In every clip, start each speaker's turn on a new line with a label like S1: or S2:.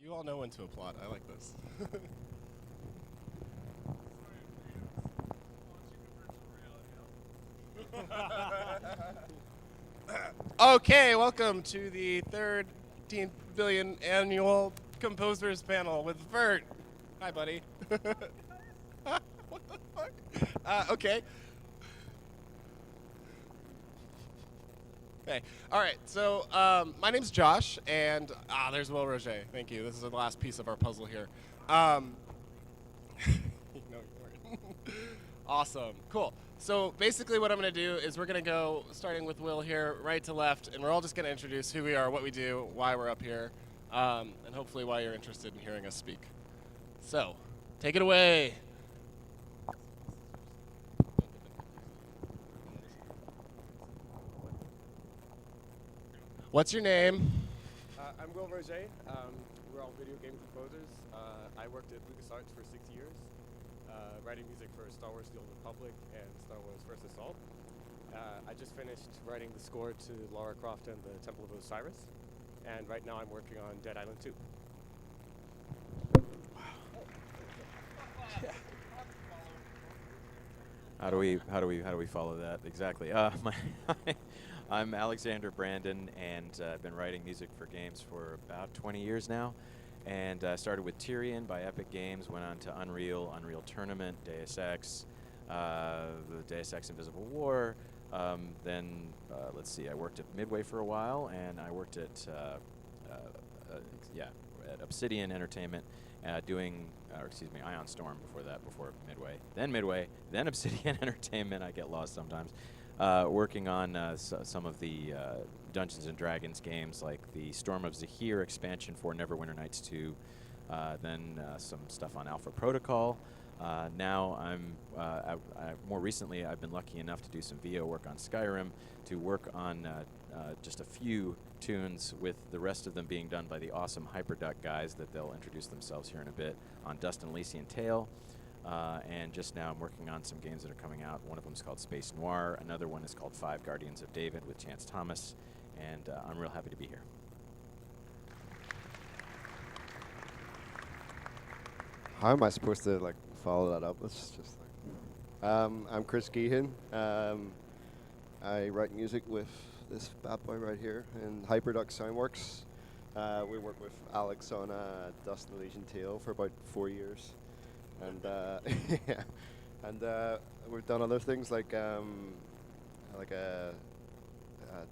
S1: You all know when to applaud. I like this. Okay, welcome to the 13 billion annual composers panel with Vert. Hi, buddy. What the fuck? Okay. Hey. All right. So my name's Josh, and there's Will Roger. Thank you. This is the last piece of our puzzle here. No, you weren't. Awesome. Cool. So basically what I'm going to do is we're going to go, starting with Will here, right to left, and we're all just going to introduce who we are, what we do, why we're up here, and hopefully why you're interested in hearing us speak. So, take it away. What's your name?
S2: I'm Will Roger. We're all video game composers. I worked at LucasArts for 6 years, writing music for Star Wars The Old Republic and Star Wars First Assault. I just finished writing the score to Lara Croft and the Temple of Osiris, and right now I'm working on Dead Island 2.
S3: How do we follow that exactly? I'm Alexander Brandon, and I've been writing music for games for about 20 years now. And started with Tyrion by Epic Games, went on to Unreal, Unreal Tournament, Deus Ex, Deus Ex Invisible War. Then let's see, I worked at Midway for a while, and I worked at at Obsidian Entertainment, doing Ion Storm before that, before Midway, then Obsidian Entertainment. I get lost sometimes. Working on some of the Dungeons and Dragons games, like the Storm of Zahir expansion for Neverwinter Nights 2. Then some stuff on Alpha Protocol. Now more recently I've been lucky enough to do some VO work on Skyrim, to work on just a few tunes, with the rest of them being done by the awesome Hyperduck guys that they'll introduce themselves here in a bit, on Dust and Elysian Tale. And just now I'm working on some games that are coming out. One of them is called Space Noir. Another one is called Five Guardians of David with Chance Thomas. And I'm real happy to be here.
S4: How am I supposed to follow that up? It's just I'm Chris Geehan. I write music with this bad boy right here in Hyperduck Soundworks. We worked with Alex on Dust and Elysian Tale for about 4 years. And yeah, and we've done other things like a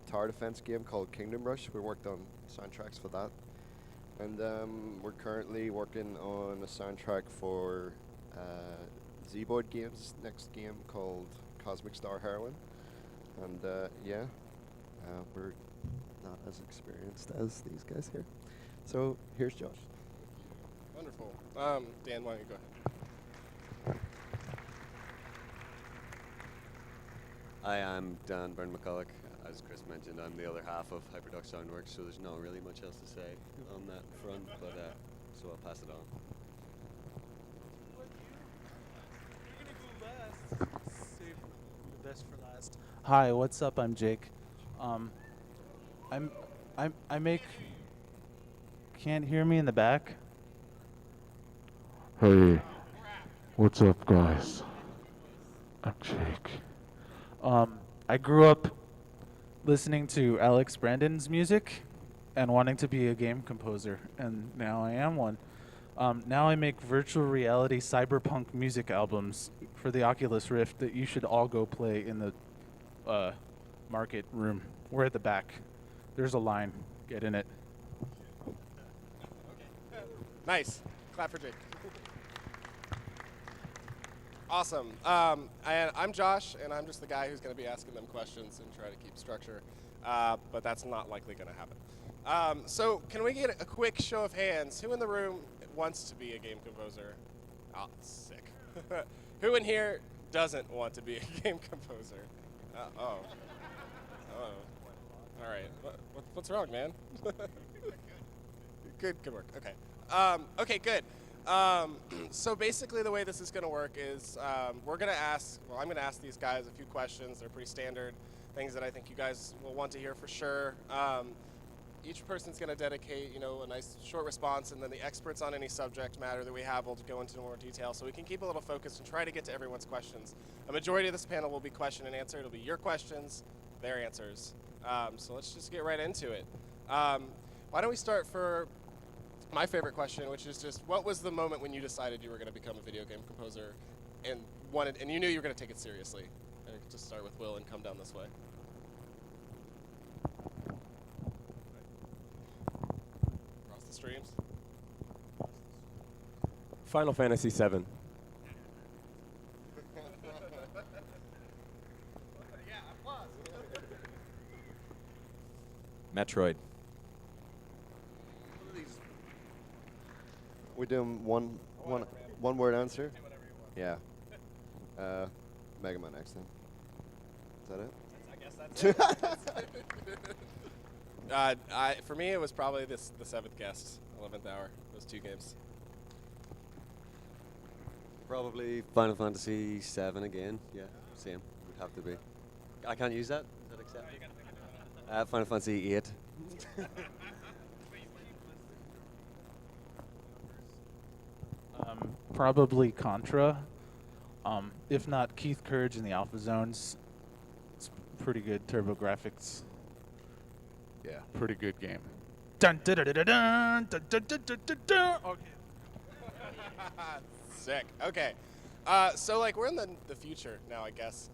S4: tower defense game called Kingdom Rush. We worked on soundtracks for that, and we're currently working on a soundtrack for Z-Boyd Games' next game called Cosmic Star Heroine. And we're not as experienced as these guys here. So here's Josh.
S1: Wonderful. Dan, why don't you go ahead?
S2: Hi, I'm Dan Byrne McCulloch. As Chris mentioned, I'm the other half of Hyperduck Soundworks, so there's not really much else to say on that front, but so I'll pass it on.
S5: You're gonna go last. Save the best for last. Hi, what's up? I'm Jake. I make. Can't hear me in the back.
S6: Hey, what's up, guys? I'm Jake.
S5: I grew up listening to Alex Brandon's music and wanting to be a game composer, and now I am one. Now I make virtual reality cyberpunk music albums for the Oculus Rift that you should all go play in the market room. We're at the back. There's a line. Get in it.
S1: Nice. Clap for Jake. Awesome. I'm Josh, and I'm just the guy who's going to be asking them questions and try to keep structure, but that's not likely going to happen. So can we get a quick show of hands? Who in the room wants to be a game composer? Oh, sick. Who in here doesn't want to be a game composer? Oh. All right. What's wrong, man? Good work. Okay. Okay, good. So basically the way this is going to work is I'm going to ask these guys a few questions. They're pretty standard things that I think you guys will want to hear for sure. each person's going to dedicate, a nice short response, and then the experts on any subject matter that we have will go into more detail, so we can keep a little focused and try to get to everyone's questions. A majority of this panel will be question and answer. It'll be your questions, their answers. So let's just get right into it. Why don't we start for my favorite question, which is just, what was the moment when you decided you were going to become a video game composer and you knew you were going to take it seriously? And just start with Will and come down this way. Across the streams.
S2: Final Fantasy VII.
S1: Yeah, applause.
S3: Metroid.
S4: We doing one word answer? Yeah. Mega Man X then. Is that it?
S1: I guess that's it. For me, it was probably the Seventh Guest, 11th Hour. Those two games.
S7: Probably Final Fantasy VII again. Yeah, same. Would have to be. I can't use that. Is that acceptable? Final Fantasy VIII.
S5: Probably Contra. If not, Keith Courage in the Alpha Zones. It's pretty good turbo graphics. Yeah, pretty good game. Dun dun dun dun dun dun dun dun dun dun dun. Okay.
S1: Sick. Okay. So we're in the future now, I guess.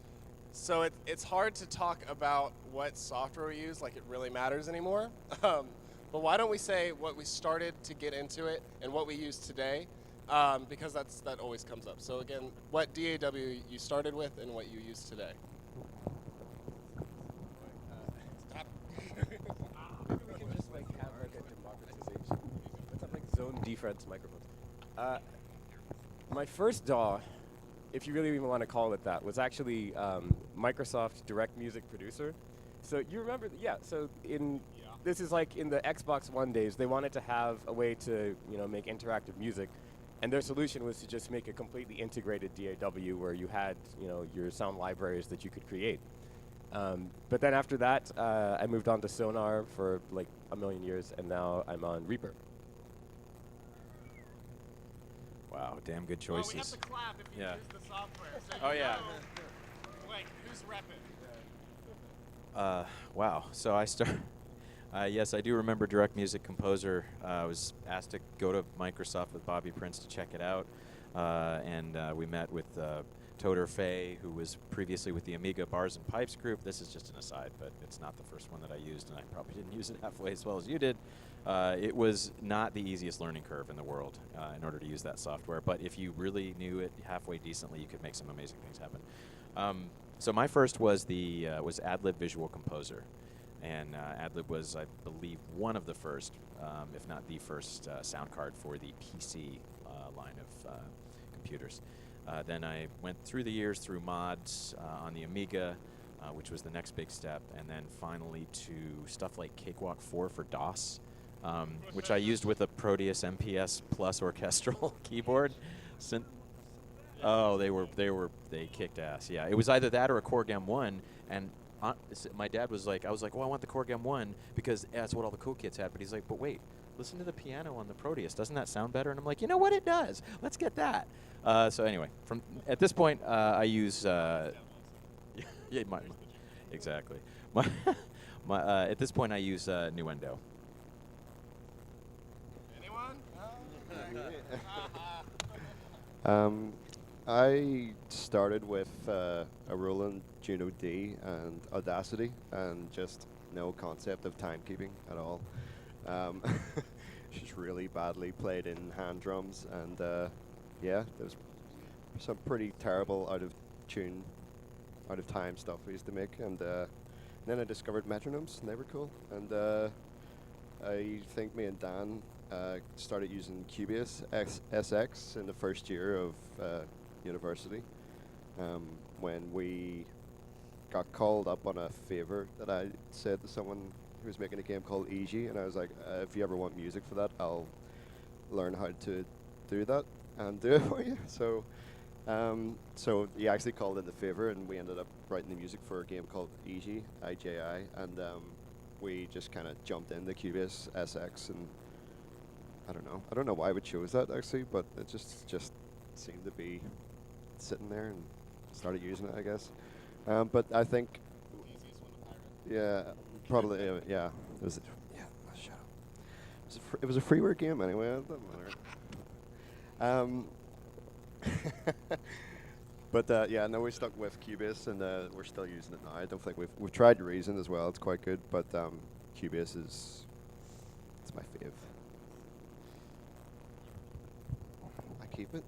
S1: So it's hard to talk about what software we use like it really matters anymore. But why don't we say what we started to get into it and what we use today? Because that always comes up. So again, what DAW you started with and what you use today. Stop.
S2: Maybe we can just have a democratization. Let's have zone defense microphones. My first DAW, if you really even want to call it that, was actually Microsoft Direct Music Producer. So you remember, this is like in the Xbox One days. They wanted to have a way to make interactive music. And their solution was to just make a completely integrated DAW where you had, your sound libraries that you could create. But then after that, I moved on to Sonar for like a million years, and now I'm on Reaper.
S3: Wow, damn good choices.
S1: Well, we have to clap if you
S3: Yeah.
S1: use the software. So
S3: Oh, yeah.
S1: Who's repping?
S3: Wow. So I start. Yes, I do remember Direct Music Composer. I was asked to go to Microsoft with Bobby Prince to check it out, and we met with Toder Fay, who was previously with the Amiga Bars and Pipes group. This is just an aside, but it's not the first one that I used, and I probably didn't use it halfway as well as you did. It was not the easiest learning curve in the world in order to use that software, but if you really knew it halfway decently, you could make some amazing things happen. So my first was was AdLib Visual Composer. And AdLib was, I believe, one of the first, if not the first, sound card for the PC line of computers. Then I went through the years through mods on the Amiga, which was the next big step, and then finally to stuff like Cakewalk 4 for DOS, which I used with a Proteus MPS Plus orchestral keyboard. Oh, they kicked ass. Yeah, it was either that or a Corgam 1, and my dad was like, I was like, well, I want the Corgam 1 because that's what all the cool kids had. But he's like, but wait, listen to the piano on the Proteus. Doesn't that sound better? And I'm like, you know what? It does. Let's get that. So anyway, at this point, I use exactly. At this point, I use Nuendo.
S1: Anyone?
S4: I started with a Roland Juno D and Audacity, and just no concept of timekeeping at all. Just really badly played in hand drums, and yeah, there's some pretty terrible out of tune, out of time stuff I used to make, and then I discovered metronomes, and they were cool, and I think me and Dan started using Cubase SX in the first year of university, when we got called up on a favor that I said to someone who was making a game called Easy, and I was like, if you ever want music for that, I'll learn how to do that and do it for you. So so he actually called in the favor, and we ended up writing the music for a game called Easy, IJI, and we just kind of jumped into Cubase SX, and I don't know why we chose that actually, but it just seemed to be sitting there and started using it, I guess. But I think, yeah, probably, yeah. It was, yeah, shut up. It was a freeware game anyway. It doesn't matter. But yeah, no, we stuck with Cubase, and we're still using it now. I don't think we've tried Reason as well. It's quite good, but Cubase it's my fave. I keep it.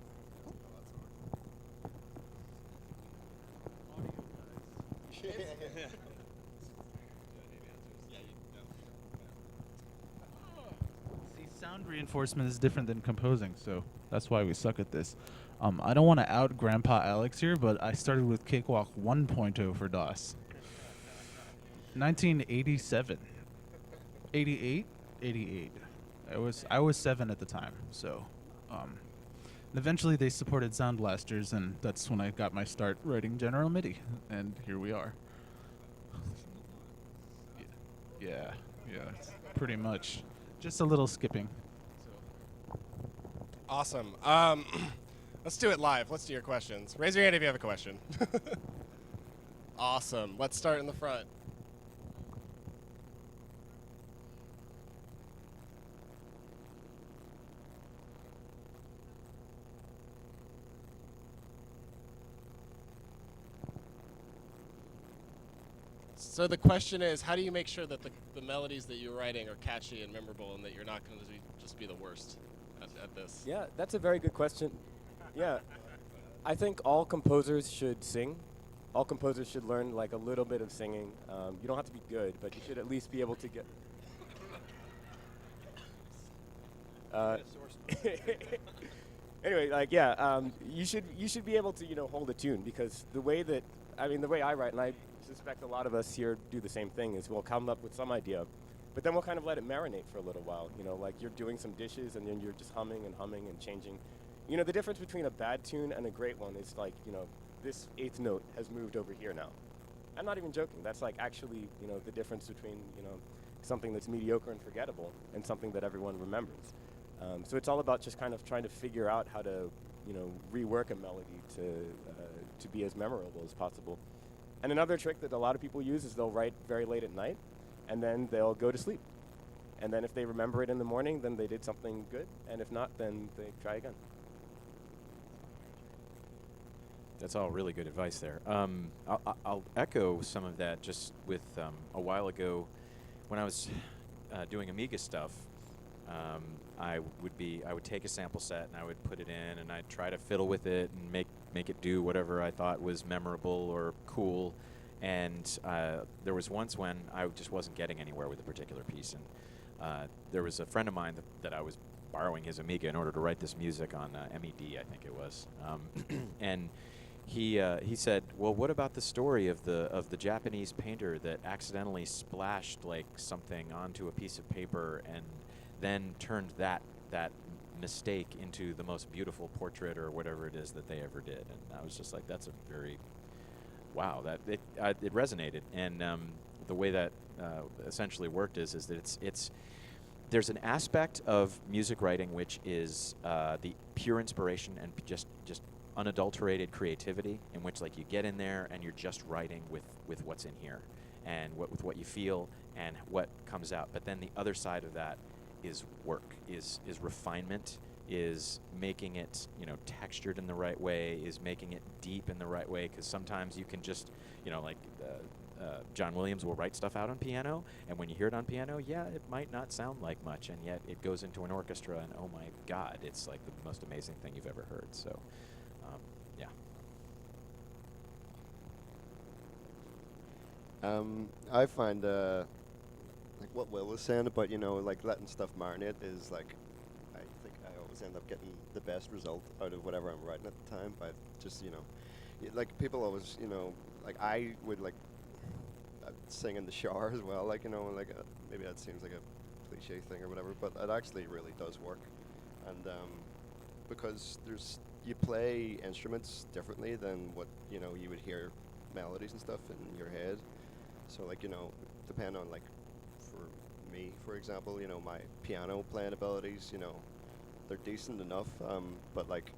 S5: See, sound reinforcement is different than composing, so that's why we suck at this. I don't want to out Grandpa Alex here, but I started with Cakewalk 1.0 for DOS. 1987. 88? 88. I was 7 at the time, so and eventually they supported Sound Blasters, and that's when I got my start writing General MIDI, and here we are. Yeah, it's pretty much. Just a little skipping.
S1: Awesome. Let's do it live. Let's do your questions. Raise your hand if you have a question. Awesome. Let's start in the front. So the question is, how do you make sure that the melodies that you're writing are catchy and memorable, and that you're not going to just be the worst at this?
S2: Yeah, that's a very good question. Yeah, I think all composers should sing. All composers should learn like a little bit of singing. You don't have to be good, but you should at least be able to get. Anyway, like you should be able to hold a tune, because the way I write, and I suspect a lot of us here do the same thing, is we'll come up with some idea, but then we'll kind of let it marinate for a little while. Like you're doing some dishes and then you're just humming and changing. The difference between a bad tune and a great one is like, this eighth note has moved over here now. I'm not even joking. That's like actually, the difference between, something that's mediocre and forgettable and something that everyone remembers. So it's all about just kind of trying to figure out how to, rework a melody to be as memorable as possible. And another trick that a lot of people use is they'll write very late at night, and then they'll go to sleep. And then if they remember it in the morning, then they did something good. And if not, then they try again.
S3: That's all really good advice there. I'll echo some of that just with a while ago when I was doing Amiga stuff. I would take a sample set and I would put it in and I'd try to fiddle with it and make it do whatever I thought was memorable or cool. And there was once when I just wasn't getting anywhere with a particular piece, and there was a friend of mine that I was borrowing his Amiga in order to write this music on MED, I think it was, and he said, "Well, what about the story of the Japanese painter that accidentally splashed like something onto a piece of paper and then turned that mistake into the most beautiful portrait or whatever it is that they ever did?" And I was just like, "That's a very wow." That it resonated, and the way that essentially worked is that there's an aspect of music writing which is the pure inspiration and just unadulterated creativity, in which like you get in there and you're just writing with what's in here and with what you feel and what comes out. But then the other side of that is work, is refinement, is making it textured in the right way, is making it deep in the right way, because sometimes you can just John Williams will write stuff out on piano, and when you hear it on piano, yeah, it might not sound like much, and yet it goes into an orchestra, and oh my God, it's like the most amazing thing you've ever heard. So, yeah.
S4: I find like what Will was saying about like letting stuff marinate is like, I think I always end up getting the best result out of whatever I'm writing at the time by just like people always like I would like I'd sing in the shower as well, like like maybe that seems like a cliche thing or whatever, but it actually really does work, and because you play instruments differently than what you would hear melodies and stuff in your head, so like depending on like me, for example, my piano playing abilities, they're decent enough, but like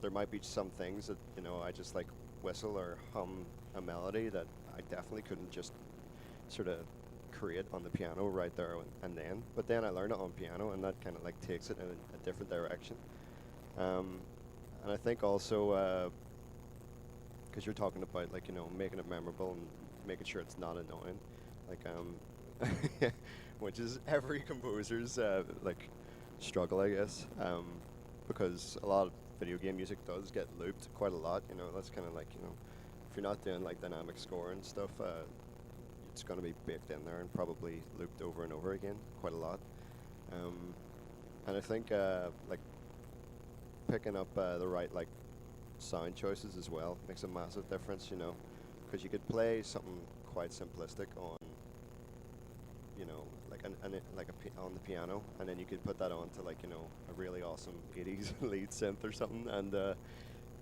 S4: there might be some things that, I just like whistle or hum a melody that I definitely couldn't just sort of create on the piano right there and then. But then I learn it on piano, and that kind of like takes it in a different direction. And I think also, because you're talking about like making it memorable and making sure it's not annoying, like which is every composer's like struggle, I guess, because a lot of video game music does get looped quite a lot. That's kind of like if you're not doing like dynamic score and stuff, it's going to be baked in there and probably looped over and over again quite a lot. And I think like picking up the right like sound choices as well makes a massive difference, because you could play something quite simplistic on, like on the piano, and then you could put that on to like a really awesome 80s lead synth or something, and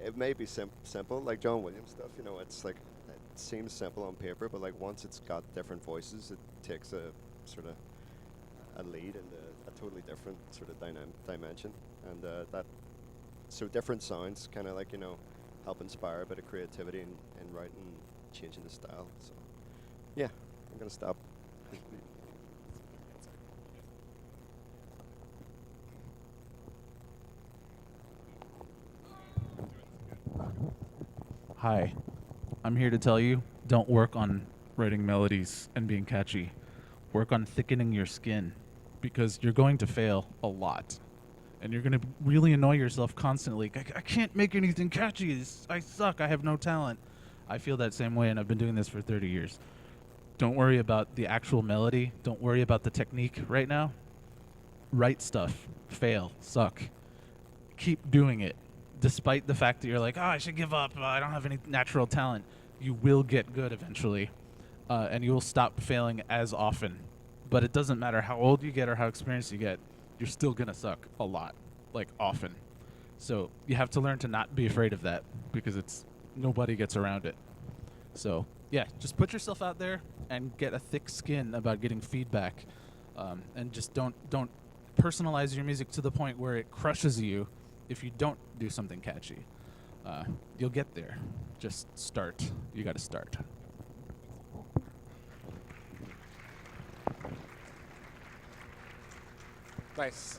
S4: it may be simple like John Williams stuff. It's like it seems simple on paper, but like once it's got different voices, it takes a sort of a lead into a totally different sort of dimension, and that. So different sounds kind of like, help inspire a bit of creativity in writing and changing the style. So, yeah, I'm going to stop.
S5: Hi, I'm here to tell you, don't work on writing melodies and being catchy. Work on thickening your skin, because you're going to fail a lot. And you're going to really annoy yourself constantly. I can't make anything catchy. I suck. I have no talent. I feel that same way, and I've been doing this for 30 years. Don't worry about the actual melody. Don't worry about the technique right now. Write stuff. Fail. Suck. Keep doing it. Despite the fact that you're like, I should give up. I don't have any natural talent. You will get good eventually, and you will stop failing as often. But it doesn't matter how old you get or how experienced you get. You're still going to suck a lot, like often. So you have to learn to not be afraid of that, because nobody gets around it. So yeah, just put yourself out there and get a thick skin about getting feedback, and just don't personalize your music to the point where it crushes you if you don't do something catchy. You'll get there. Just start. You got to start.
S1: Nice.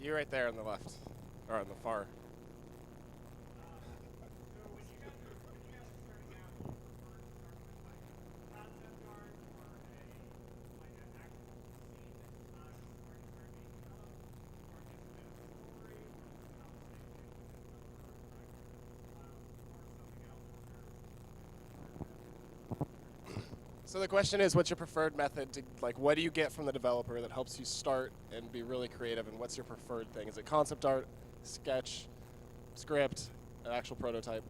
S1: You right there on the left, or on the far. So the question is, what's your preferred method to, like, what do you get from the developer that helps you start and be really creative, and what's your preferred thing? Is it concept art, sketch, script, an actual prototype?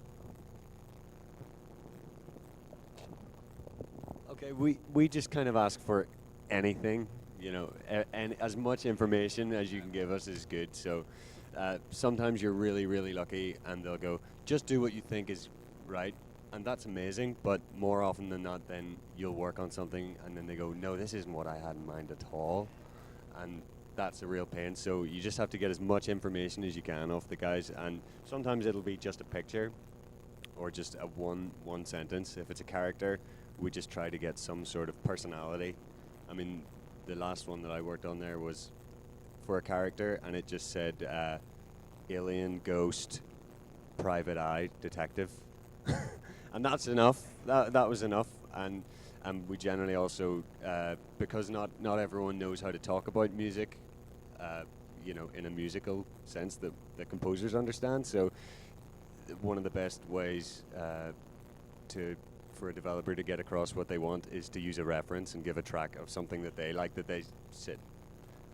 S7: Okay, we just kind of ask for anything, and as much information as you can give us is good. So sometimes you're really, really lucky, and they'll go, just do what you think is right. And that's amazing, but more often than not, then you'll work on something and then they go, no, this isn't what I had in mind at all. And that's a real pain. So you just have to get as much information as you can off the guys. And sometimes it'll be just a picture or just a one sentence. If it's a character, we just try to get some sort of personality. I mean, the last one that I worked on there was for a character, and it just said alien, ghost, private eye, detective. And that's enough. That was enough. And we generally also, because not everyone knows how to talk about music, in a musical sense that composers understand. So one of the best ways for a developer to get across what they want is to use a reference and give a track of something that they like, that they sit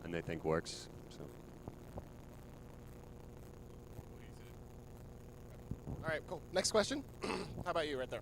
S7: and they think works. So.
S1: All right, cool. Next question. How about you right there?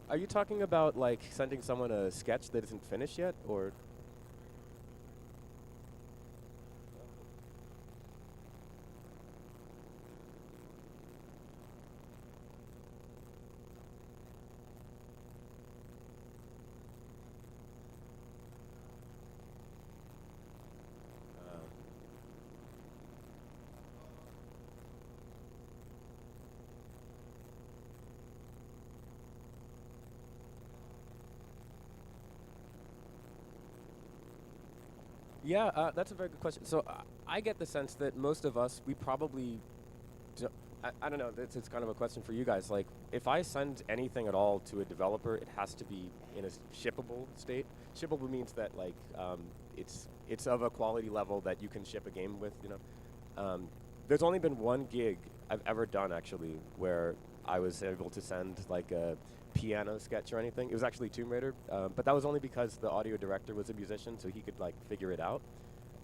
S2: Are you talking about like sending someone a sketch that isn't finished yet, or? Yeah, that's a very good question. So I get the sense that most of us, we probably, I don't know, it's kind of a question for you guys. Like, if I send anything at all to a developer, it has to be in a shippable state. Shippable means that, like, it's of a quality level that you can ship a game with, you know. There's only been one gig I've ever done, actually, where I was able to send, like, a piano sketch or anything. It was actually Tomb Raider, but that was only because the audio director was a musician, so he could like figure it out.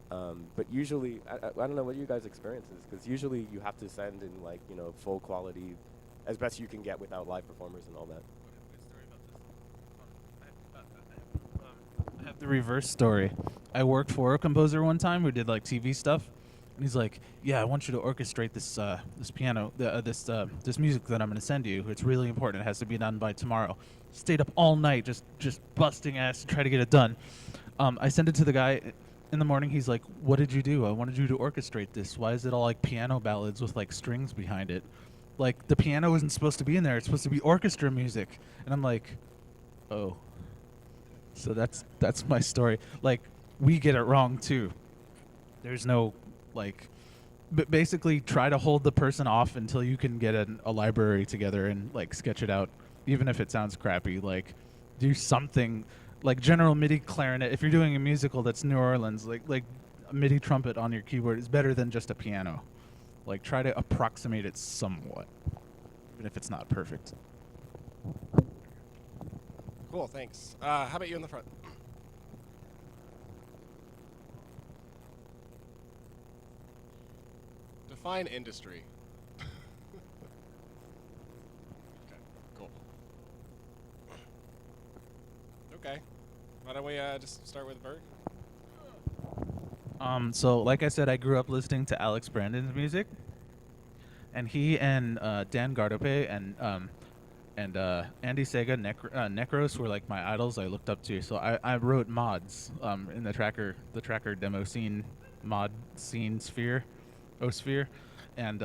S2: But usually, I don't know what you guys' experience is, because usually you have to send in like, you know, full quality, as best you can get without live performers and all that.
S5: I have the reverse story. I worked for a composer one time who did like TV stuff, and he's like, "Yeah, I want you to orchestrate this this piano, this music that I'm going to send you. It's really important. It has to be done by tomorrow." Stayed up all night, just busting ass to try to get it done. I sent it to the guy in the morning. He's like, "What did you do? I wanted you to orchestrate this. Why is it all like piano ballads with like strings behind it? Like the piano isn't supposed to be in there. It's supposed to be orchestra music." And I'm like, "Oh." So that's my story. Like, we get it wrong too. There's no like, but basically try to hold the person off until you can get a library together and like sketch it out, even if it sounds crappy. Like, do something like general MIDI clarinet. If you're doing a musical that's New Orleans, like a MIDI trumpet on your keyboard is better than just a piano. Like, try to approximate it somewhat, even if it's not perfect.
S1: Cool, thanks. How about you in the front? Define industry. Okay, cool. Okay. Why don't we just start with Bert?
S5: So like I said, I grew up listening to Alex Brandon's music, and he and Dan Gardope and Andy Sega, Necros were like my idols I looked up to. So I wrote mods in the tracker demo scene mod scene sphere, Osphere, and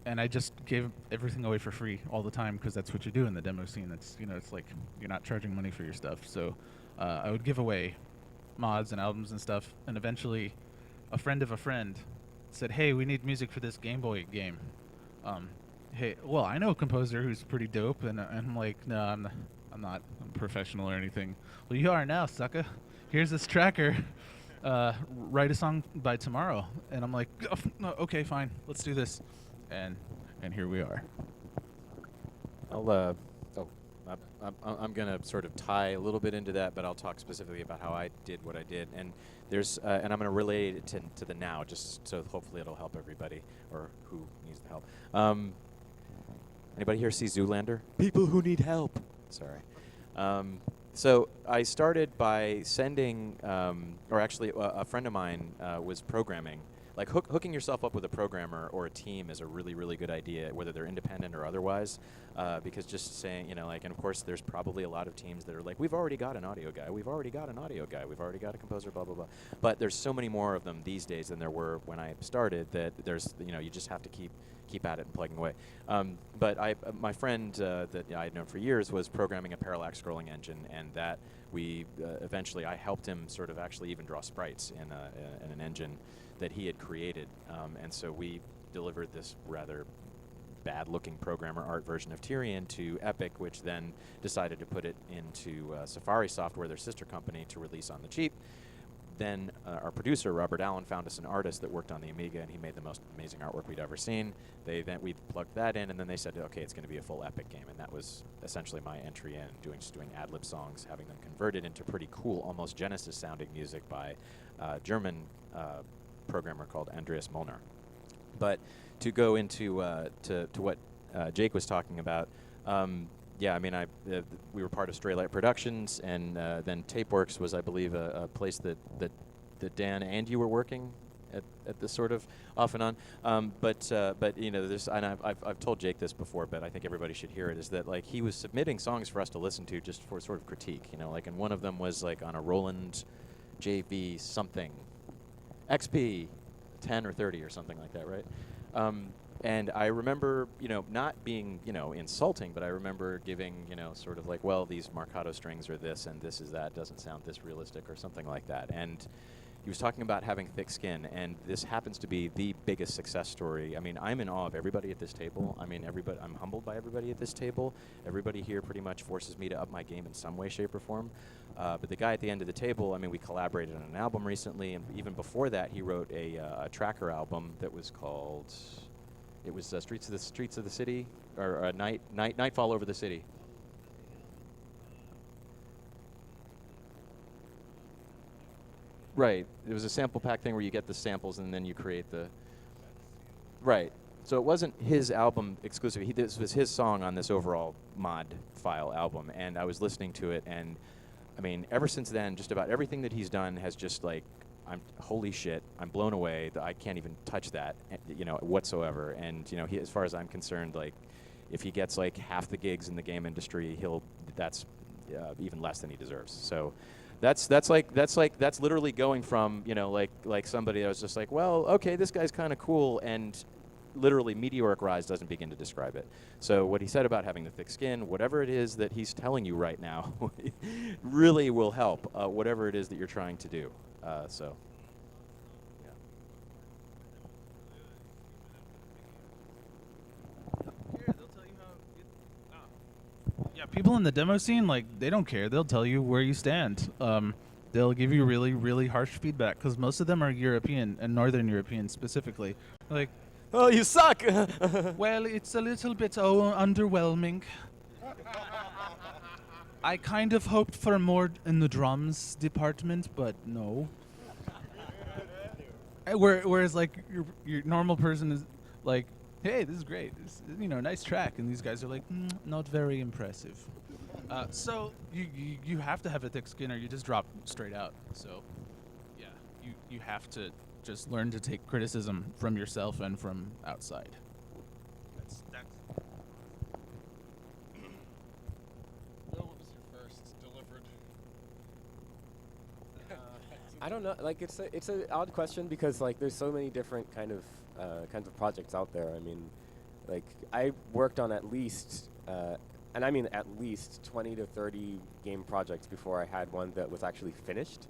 S5: I just gave everything away for free all the time because that's what you do in the demo scene. That's, you know, it's like you're not charging money for your stuff. So I would give away mods and albums and stuff, and eventually a friend of a friend said, "Hey, we need music for this Game Boy game. Hey, well, I know a composer who's pretty dope," and I'm like, "No, I'm not professional or anything." "Well, you are now, sucker. Here's this tracker. Write a song by tomorrow." And I'm like, "Oh, no, okay, fine, let's do this," and here we are.
S3: I'm going to sort of tie a little bit into that, but I'll talk specifically about how I did what I did. And there's and I'm going to relate it to the now, just so hopefully it'll help everybody or who needs the help. Anybody here see Zoolander? People who need help. Sorry. So I started by sending, or actually a friend of mine was programming. Like hooking yourself up with a programmer or a team is a really, really good idea, whether they're independent or otherwise, because just saying, you know, like, and of course there's probably a lot of teams that are like, we've already got an audio guy, we've already got an audio guy, we've already got a composer, blah, blah, blah. But there's so many more of them these days than there were when I started that there's, you know, you just have to keep at it and plugging away. But my friend that I had known for years was programming a parallax scrolling engine, and that we eventually I helped him sort of actually even draw sprites in an engine that he had created, and so we delivered this rather bad-looking programmer art version of Tyrion to Epic, which then decided to put it into Safari Software, their sister company, to release on the cheap. Then our producer, Robert Allen, found us an artist that worked on the Amiga, and he made the most amazing artwork we'd ever seen. We plugged that in, and then they said, okay, it's going to be a full Epic game, and that was essentially my entry in, just doing ad-lib songs, having them converted into pretty cool, almost Genesis-sounding music by German programmer called Andreas Molnar. But to go into to what Jake was talking about, yeah, I mean, we were part of Stray Light Productions, and then Tapeworks was, I believe, a place that Dan and you were working at this sort of off and on. But you know, there's, and I've told Jake this before, but I think everybody should hear it. Is that like he was submitting songs for us to listen to just for sort of critique, you know, like, and one of them was like on a Roland JV something, XP 10 or 30 or something like that, right? And I remember, you know, not being, you know, insulting, but I remember giving, you know, sort of like, well, these marcato strings are this and this is that, doesn't sound this realistic or something like that. And he was talking about having thick skin, and this happens to be the biggest success story. I mean, I'm in awe of everybody at this table. I mean, I'm humbled by everybody at this table. Everybody here pretty much forces me to up my game in some way, shape, or form. But the guy at the end of the table, I mean, we collaborated on an album recently, and even before that, he wrote a tracker album that was called, it was Streets of the City, or Nightfall Over the City. Right. It was a sample pack thing where you get the samples and then you create the. Right. So it wasn't his album exclusively. This was his song on this overall mod file album, and I was listening to it, and I mean, ever since then, just about everything that he's done has just like, holy shit, I'm blown away. I can't even touch that, you know, whatsoever. And you know, as far as I'm concerned, like, if he gets like half the gigs in the game industry, that's even less than he deserves. So. That's literally going from, you know, like somebody that was just like, well, okay, this guy's kind of cool, and literally meteoric rise doesn't begin to describe it. So what he said about having the thick skin, whatever it is that he's telling you right now, really will help, whatever it is that you're trying to do. So.
S5: Yeah, people in the demo scene, like, they don't care. They'll tell you where you stand. They'll give you really, really harsh feedback because most of them are European and Northern European specifically. Like,
S7: oh, you suck!
S5: well, it's a little bit underwhelming. I kind of hoped for more in the drums department, but no. Whereas, like, your normal person is like, hey, this is great. This, you know, nice track. And these guys are like, not very impressive. So you have to have a thick skin or you just drop straight out. So, yeah, you have to just learn to take criticism from yourself and from outside. That's.
S1: Will, what was your first delivered?
S2: I don't know. Like, it's an odd question because like there's so many different kinds of projects out there. I mean, like I worked on at least, and I mean at least 20 to 30 game projects before I had one that was actually finished.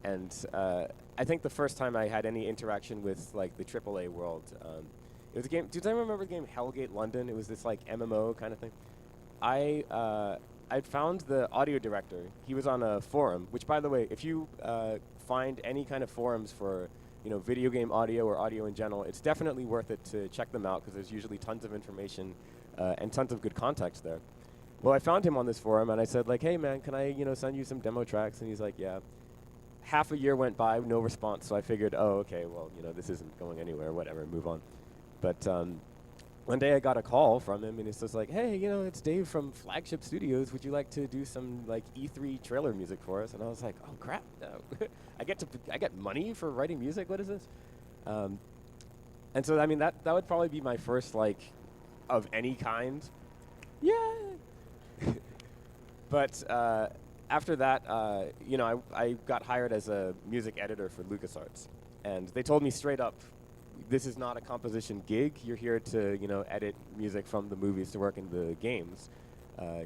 S2: And I think the first time I had any interaction with like the AAA world, it was a game. Does anyone remember the game Hellgate London? It was this like MMO kind of thing. I'd found the audio director. He was on a forum, which, by the way, if you find any kind of forums for, you know, video game audio or audio in general, it's definitely worth it to check them out because there's usually tons of information and tons of good context there. Well, I found him on this forum and I said, like, hey man, can I, you know, send you some demo tracks? And he's like, yeah. Half a year went by, no response. So I figured, oh, okay, well, you know, this isn't going anywhere. Whatever, move on. But one day I got a call from him and he's just like, hey, you know, it's Dave from Flagship Studios. Would you like to do some like E3 trailer music for us? And I was like, oh crap, no. I get money for writing music. What is this? And so I mean that would probably be my first like of any kind. Yeah. But after that, you know, I got hired as a music editor for LucasArts, and they told me straight up, this is not a composition gig. You're here to, you know, edit music from the movies to work in the games.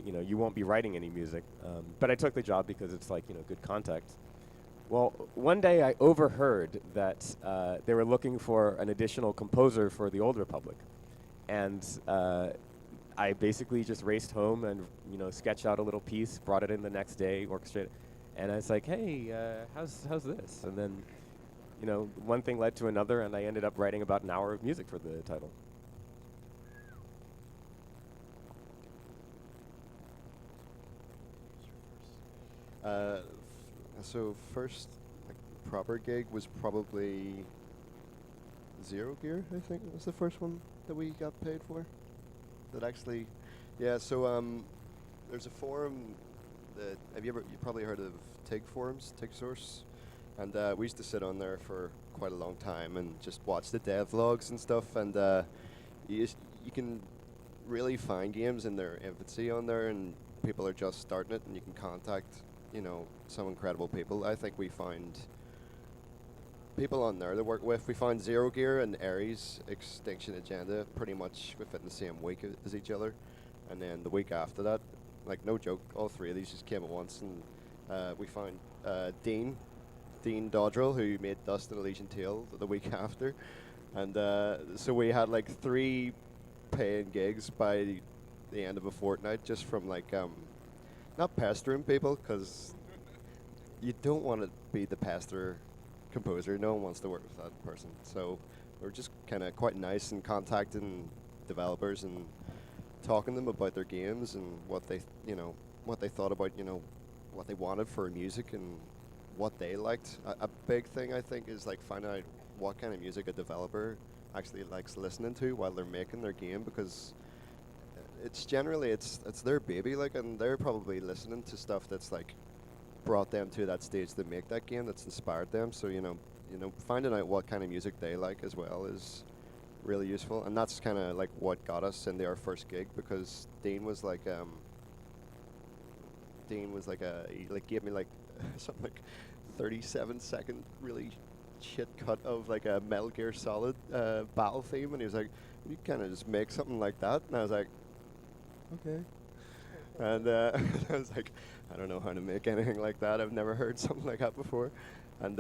S2: You know, you won't be writing any music. But I took the job because it's like, you know, good contact. Well, one day I overheard that they were looking for an additional composer for the Old Republic. And I basically just raced home and, you know, sketched out a little piece, brought it in the next day, orchestrated. And I was like, hey, how's this? And then, you know, one thing led to another, and I ended up writing about an hour of music for the title.
S4: So first like, proper gig was probably Zero Gear, I think was the first one that we got paid for. That actually, yeah. So there's a forum that you probably heard of TIG forums, TIG source, and we used to sit on there for quite a long time and just watch the dev logs and stuff, and you can really find games in their infancy on there, and people are just starting it, and you can contact, some incredible people. I think we find people on there to work with. We found Zero Gear and Ares Extinction Agenda pretty much within the same week as each other, and then the week after that, like no joke, all three of these just came at once, and we found Dean Dodrell, who made Dust and Elysian Tale the week after, and so we had like 3 paying gigs by the end of a fortnight just from like not pestering people, because you don't want to be the pester composer. No one wants to work with that person. So we're just kind of quite nice and contacting developers and talking to them about their games and what they thought about, what they wanted for music and what they liked. A big thing I think is like finding out what kind of music a developer actually likes listening to while they're making their game, because it's generally it's their baby, like, and they're probably listening to stuff that's like brought them to that stage to make that game, that's inspired them. So finding out what kind of music they like as well is really useful, and that's kind of like what got us into our first gig, because Dean was like he gave me like something like 37-second really shit cut of like a Metal Gear Solid battle theme, and he was like, you kind of just make something like that, and I was like, okay. And I was like, I don't know how to make anything like that. I've never heard something like that before. And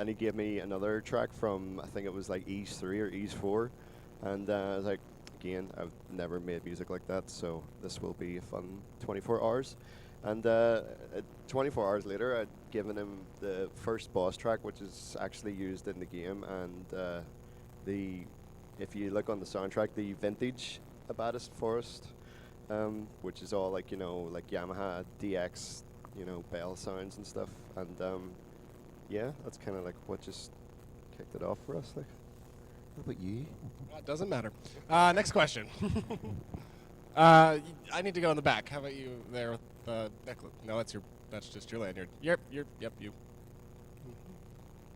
S4: he gave me another track from, I think it was like Ease 3 or Ease 4. And I was like, again, I've never made music like that, so this will be a fun 24 hours. And 24 hours later, I'd given him the first boss track, which is actually used in the game. And if you look on the soundtrack, the vintage Abatis Forest, which is all like like Yamaha DX, bell sounds and stuff, and yeah, that's kind of like what just kicked it off for us. Like, how about you?
S1: It doesn't matter. Next question. I need to go in the back. How about you there with the necklace? No, that's just your lanyard. Yep, you. Mm-hmm.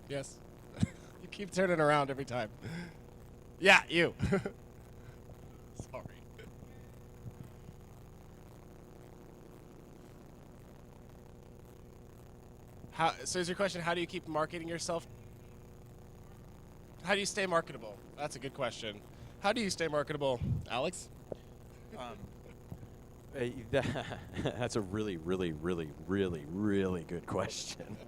S1: Yes. You keep turning around every time. Yeah, you. Sorry. So is your question, how do you keep marketing yourself? How do you stay marketable? That's a good question. How do you stay marketable, Alex?
S3: That's a really, really, really, really, really good question.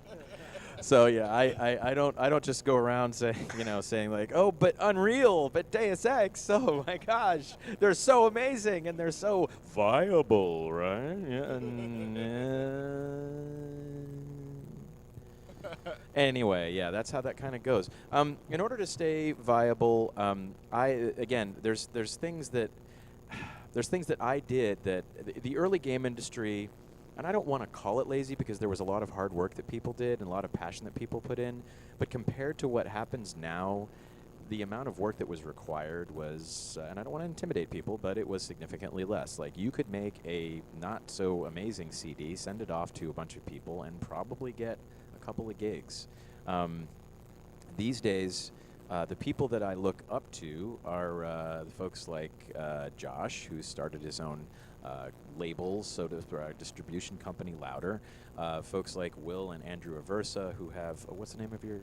S3: So yeah, I don't just go around saying like, oh, but Unreal, but Deus Ex, oh my gosh, they're so amazing and they're so viable, right? Yeah, anyway, yeah, that's how that kind of goes. In order to stay viable, there's things that I did that the early game industry, and I don't want to call it lazy because there was a lot of hard work that people did and a lot of passion that people put in, but compared to what happens now, the amount of work that was required was, and I don't want to intimidate people, but it was significantly less. Like, you could make a not so amazing CD, send it off to a bunch of people, and probably get a couple of gigs. These days, the people that I look up to are the folks like Josh, who started his own label, distribution company, Louder. Folks like Will and Andrew Aversa, who have, what's the name of your?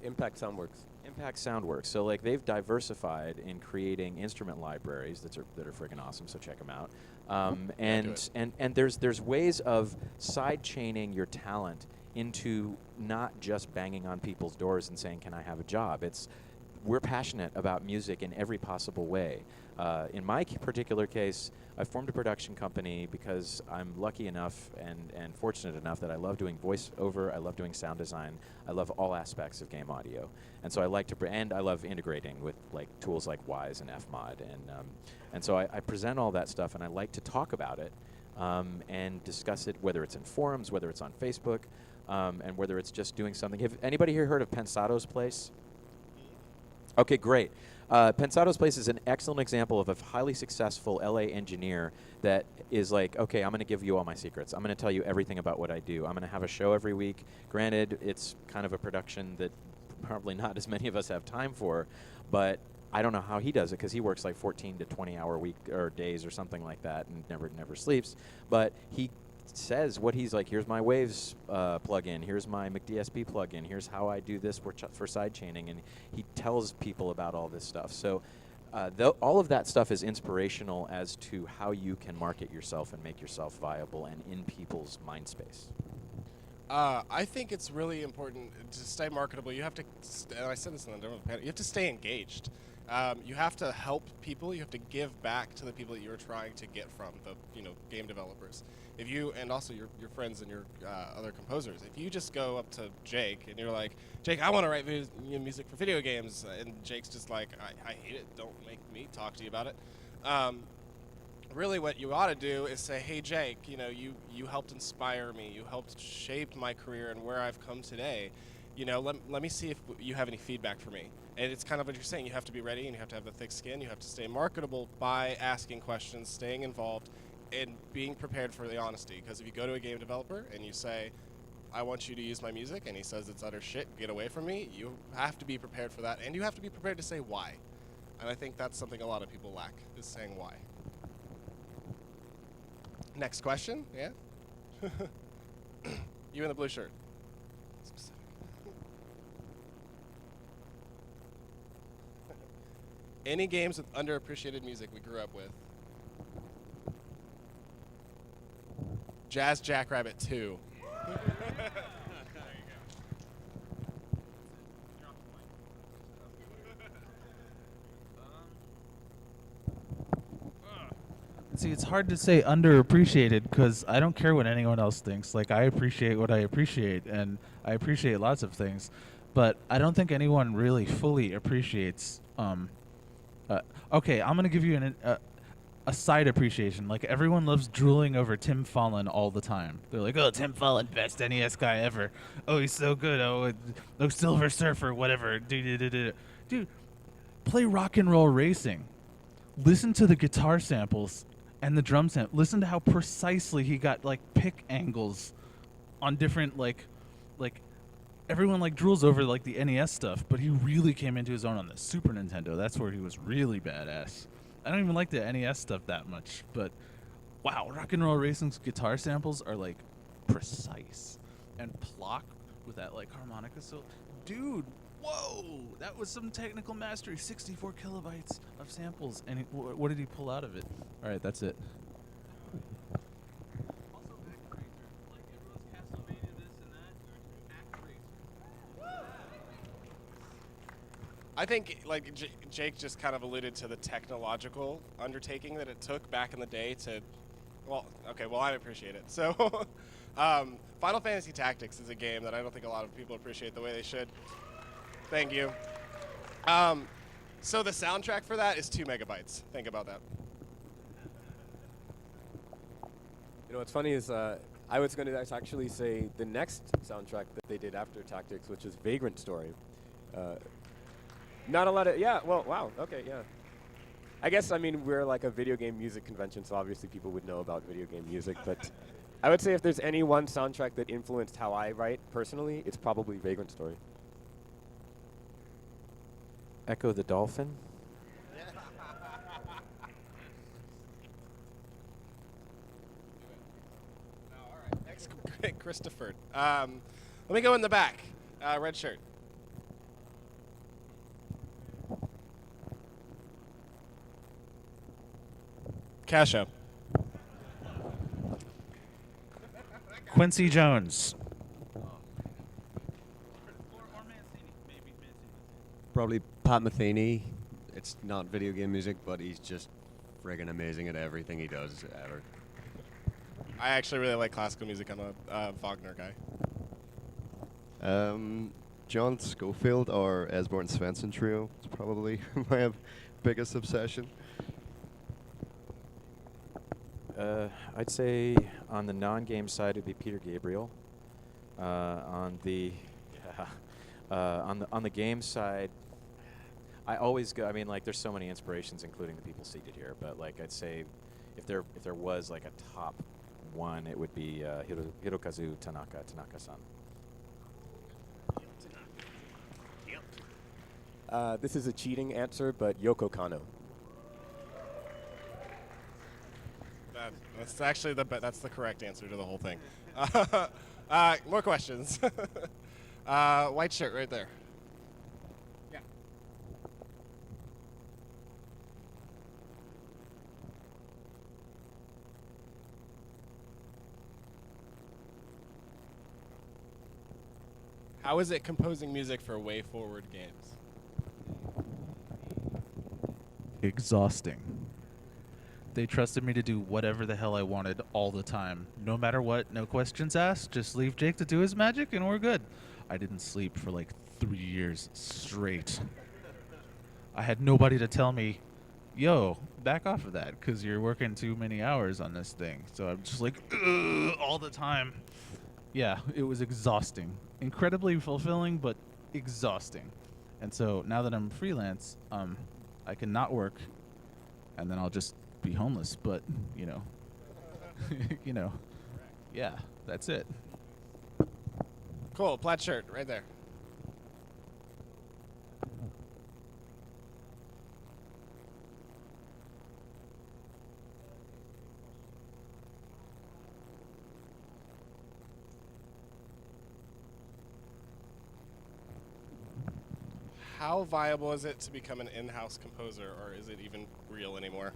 S2: Impact Soundworks.
S3: Impact Soundworks. So like they've diversified in creating instrument libraries that are freaking awesome. So check them out. And there's ways of side chaining your talent into not just banging on people's doors and saying, "Can I have a job?" We're passionate about music in every possible way. In my particular case, I formed a production company because I'm lucky enough and fortunate enough that I love doing voiceover, I love doing sound design, I love all aspects of game audio, and so I like to and I love integrating with like tools like Wise and Fmod, and so I present all that stuff and I like to talk about it and discuss it, whether it's in forums, whether it's on Facebook, and whether it's just doing something. Have anybody here heard of Pensado's Place? Okay, great. Pensado's Place is an excellent example of a highly successful LA engineer that is like, okay, I'm going to give you all my secrets. I'm going to tell you everything about what I do. I'm going to have a show every week. Granted, it's kind of a production that probably not as many of us have time for, but I don't know how he does it because he works like 14 to 20 hour week or days or something like that and never sleeps. But he says what he's like, here's my Waves plugin, here's my McDSP plugin, here's how I do this for side chaining, and he tells people about all this stuff. So all of that stuff is inspirational as to how you can market yourself and make yourself viable and in people's mind space.
S1: I think it's really important to stay marketable. You have to, and I said this in the demo panel, you have to stay engaged. You have to help people. You have to give back to the people that you're trying to get from, the game developers. If you, and also your friends and your other composers, if you just go up to Jake and you're like, Jake, I want to write music for video games, and Jake's just like, I hate it, don't make me talk to you about it. Really what you ought to do is say, hey Jake, you helped inspire me, you helped shape my career and where I've come today. Let me see if you have any feedback for me. And it's kind of what you're saying, you have to be ready and you have to have the thick skin, you have to stay marketable by asking questions, staying involved, and being prepared for the honesty. Because if you go to a game developer and you say, I want you to use my music, and he says it's utter shit, get away from me, you have to be prepared for that, and you have to be prepared to say why. And I think that's something a lot of people lack, is saying why. Next question, yeah? You in the blue shirt. Specific. Any games with underappreciated music we grew up with? Jazz Jackrabbit 2.
S5: See, it's hard to say underappreciated because I don't care what anyone else thinks. Like, I appreciate what I appreciate, and I appreciate lots of things, but I don't think anyone really fully appreciates. Okay, I'm gonna give you a side appreciation. Like, everyone loves drooling over Tim Fallon all the time. They're like, "Oh, Tim Fallon, best NES guy ever. Oh, he's so good. Oh, Silver Surfer, whatever." Dude, play Rock and Roll Racing. Listen to the guitar samples and the drum sample. Listen to how precisely he got like pick angles on different like everyone like drools over like the NES stuff, but he really came into his own on the Super Nintendo. That's where he was really badass. I don't even like the NES stuff that much, but wow, Rock and Roll Racing's guitar samples are like precise, and Plock with that like harmonica. So, dude, whoa, that was some technical mastery. 64 kilobytes of samples, and what did he pull out of it? All right, that's it.
S1: I think like Jake just kind of alluded to the technological undertaking that it took back in the day to, I appreciate it. So Final Fantasy Tactics is a game that I don't think a lot of people appreciate the way they should. Thank you. So the soundtrack for that is 2 megabytes. Think about that.
S2: What's funny is I was going to actually say the next soundtrack that they did after Tactics, which is Vagrant Story. Not a lot of, wow, okay, yeah. I guess, we're like a video game music convention, so obviously people would know about video game music, but I would say if there's any one soundtrack that influenced how I write personally, it's probably Vagrant Story.
S3: Echo the Dolphin?
S1: All right, next, Christopher. Let me go in the back. Red shirt. Casho.
S5: Quincy Jones.
S7: Probably Pat Metheny. It's not video game music, but he's just friggin' amazing at everything he does ever.
S1: I actually really like classical music. I'm a Wagner guy.
S4: John Schofield or Esbjorn Svensson Trio is probably my biggest obsession.
S3: I'd say on the non-game side it'd be Peter Gabriel. On the game side, I always go. I mean, like, there's so many inspirations, including the people seated here. But like, I'd say, if there was like a top one, it would be Hirokazu Tanaka-san.
S2: This is a cheating answer, but Yoko Kanno.
S1: That's actually that's the correct answer to the whole thing. More questions. White shirt right there. Yeah. How is it composing music for Way Forward games?
S5: Exhausting. They trusted me to do whatever the hell I wanted all the time. No matter what, no questions asked. Just leave Jake to do his magic and we're good. I didn't sleep for like 3 years straight. I had nobody to tell me, yo, back off of that because you're working too many hours on this thing. So I'm just like, ugh, all the time. Yeah, it was exhausting. Incredibly fulfilling, but exhausting. And so now that I'm freelance, I can not work and then I'll just be homeless, but you know, yeah, that's it.
S1: Cool, plaid shirt right there. How viable is it to become an in-house composer, or is it even real anymore?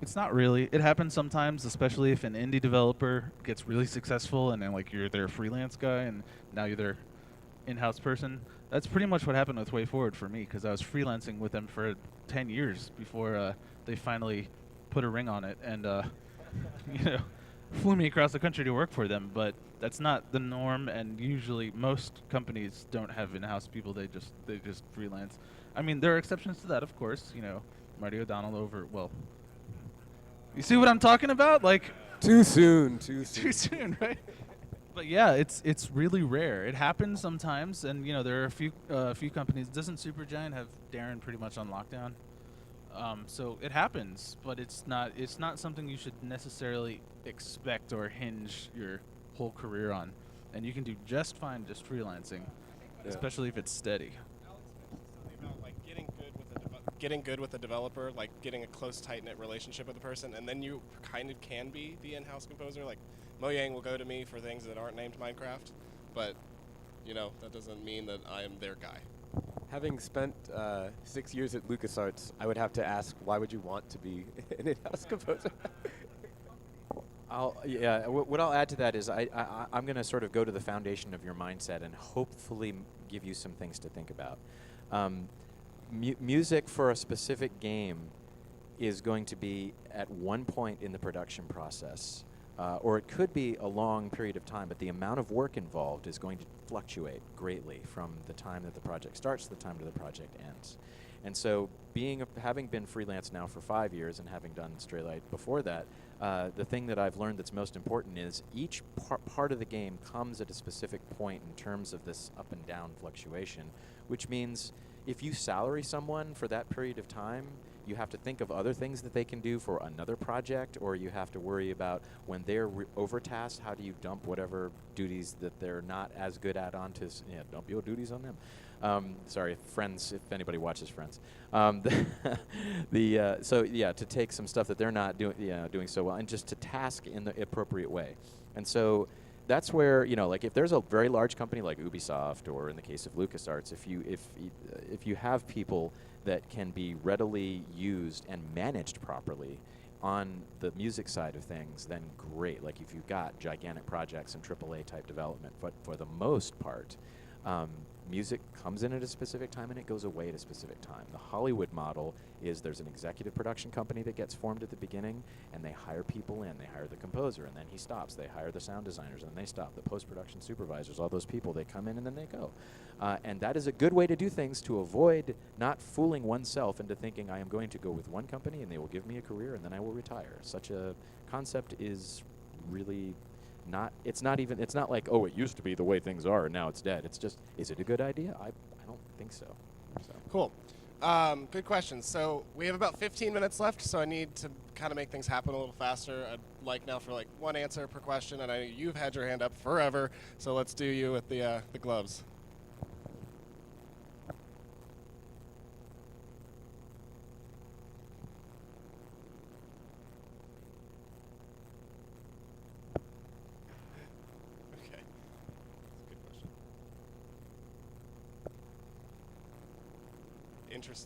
S5: It's not really. It happens sometimes, especially if an indie developer gets really successful and then like you're their freelance guy and now you're their in-house person. That's pretty much what happened with Way Forward for me because I was freelancing with them for 10 years before they finally put a ring on it and flew me across the country to work for them. But that's not the norm, and usually most companies don't have in-house people. They just freelance. I mean, there are exceptions to that, of course. Marty O'Donnell you see what I'm talking about? Like
S2: Too soon.
S5: too soon, right? But yeah, it's really rare. It happens sometimes, and there are a few companies. Doesn't Supergiant have Darren pretty much on lockdown? So it happens, but it's not something you should necessarily expect or hinge your whole career on. And you can do just fine just freelancing, especially if it's steady.
S1: About like getting good with a developer, like getting a close, tight-knit relationship with the person, and then you kind of can be the in-house composer. Like Mojang will go to me for things that aren't named Minecraft, but that doesn't mean that I am their guy.
S2: Having spent 6 years at LucasArts, I would have to ask, why would you want to be an in-house composer?
S3: What I'll add to that is I'm going to sort of go to the foundation of your mindset and hopefully give you some things to think about. Music for a specific game is going to be at one point in the production process, or it could be a long period of time, but the amount of work involved is going to fluctuate greatly from the time that the project starts to the time that the project ends. And so having been freelance now for 5 years and having done Straylight before that, the thing that I've learned that's most important is each part of the game comes at a specific point in terms of this up and down fluctuation, which means if you salary someone for that period of time, you have to think of other things that they can do for another project, or you have to worry about when they're overtasked, how do you dump whatever duties that they're not as good at onto, dump your duties on them. Sorry, Friends, if anybody watches Friends. To take some stuff that they're not doing so well and just to task in the appropriate way. And so that's where, like if there's a very large company like Ubisoft, or in the case of LucasArts, if you have people that can be readily used and managed properly on the music side of things, then great. Like if you've got gigantic projects and AAA type development, but for the most part, music comes in at a specific time and it goes away at a specific time. The Hollywood model is there's an executive production company that gets formed at the beginning, and they hire people in. They hire the composer, and then he stops. They hire the sound designers, and then they stop. The post-production supervisors, all those people, they come in and then they go. And that is a good way to do things to avoid not fooling oneself into thinking I am going to go with one company and they will give me a career and then I will retire. Such a concept is really It's not like, oh, it used to be the way things are and now it's dead. It's just, is it a good idea? I don't think so.
S1: Cool. Good question. So we have about 15 minutes left, so I need to kind of make things happen a little faster. I'd like now for like one answer per question, and I know you've had your hand up forever, so let's do you with the gloves. Okay. That's a good question.